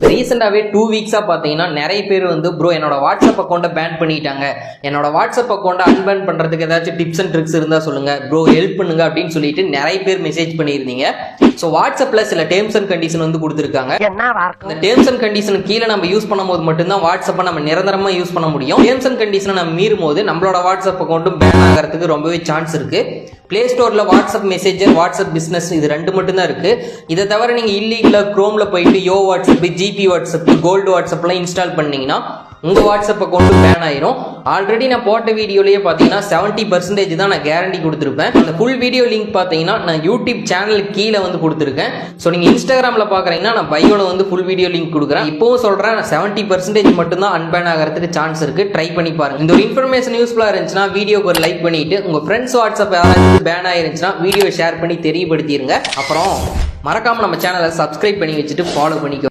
ரீசெண்டாகவே 2 வீக்ஸாக பார்த்தீங்கன்னா நிறைய பேர் வந்து ப்ரோ என்னோட வாட்ஸ்அப் அக்கௌண்ட்டை பேன் பண்ணிட்டாங்க, என்னோட வாட்ஸ்அப் அக்கௌண்ட்டை அன்பேன் பண்ணுறதுக்கு ஏதாச்சும் டிப்ஸ் அண்ட் ட்ரிக்ஸ் இருந்தால் சொல்லுங்கள் ப்ரோ, ஹெல்ப் பண்ணுங்க அப்படின்னு சொல்லிட்டு நிறைய பேர் மெசேஜ் பண்ணியிருந்தீங்க. ஸோ வாட்ஸ்அப்பில் சில டேர்ம்ஸ் அண்ட் கண்டிஷன் வந்து கொடுத்துருக்காங்க. அந்த டேர்ம்ஸ் அண்ட் கண்டிஷன் கீழே நம்ம யூஸ் பண்ணும்போது மட்டும்தான் வாட்ஸ்அப்பை நம்ம நிரந்தரமாக யூஸ் பண்ண முடியும். டேர்ம்ஸ் அண்ட் கண்டிஷனை நம்ம மீறும் போது நம்மளோட வாட்ஸ்அப் அக்கௌண்ட்டும் பேன் ஆகிறதுக்கு ரொம்பவே சான்ஸ் இருக்கு. பிளே ஸ்டோரில் வாட்ஸ்அப் மெசேஜர், வாட்ஸ்அப் பிஸ்னஸ் இது ரெண்டு மட்டும்தான் இருக்கு. இதை தவிர நீங்கள் இல்லீகலாக குரோம்ல போயிட்டு Yo WhatsApp, GB WhatsApp, gold வாட்ஸ்அப்லாம் இன்ஸ்டால் பண்ணீங்கன்னா உங்கள் வாட்ஸ்அப் அக்கௌண்ட்டும் பேன் ஆயிரும். ஆல்ரெடி நான் போட்ட வீடியோலேயே பார்த்தீங்கன்னா 70% தான் நான் கேரண்டி கொடுத்துருப்பேன். அந்த ஃபுல் வீடியோ லிங்க் பார்த்தீங்கன்னா நான் யூடியூப் சேனலுக்கு கீழே வந்து கொடுத்துருக்கேன். ஸோ நீங்கள் இன்ஸ்டாகிராமில் பார்க்குறீங்கன்னா நான் பயோவில் வந்து ஃபுல் வீடியோ லிங்க் கொடுக்குறேன். இப்போவும் சொல்கிறேன், 70% மட்டும்தான் அன்பேன் ஆகிறதுக்கு சான்ஸ் இருக்குது. ட்ரை பண்ணி பாருங்க. இந்த ஒரு இன்ஃபர்மேஷன் யூஸ்ஃபுல்லாக இருந்துச்சுன்னா வீடியோக்கு ஒரு லைக் பண்ணிட்டு உங்கள் ஃப்ரெண்ட்ஸ் வாட்ஸ்அப் யாராச்சும் பேன் ஆயிருந்துச்சுன்னா வீடியோ ஷேர் பண்ணி தெரியப்படுத்திடுங்க. அப்புறம் மறக்காமல் நம்ம சேனலை சப்ஸ்கிரைப் பண்ணி வச்சுட்டு ஃபாலோ பண்ணிக்கோ.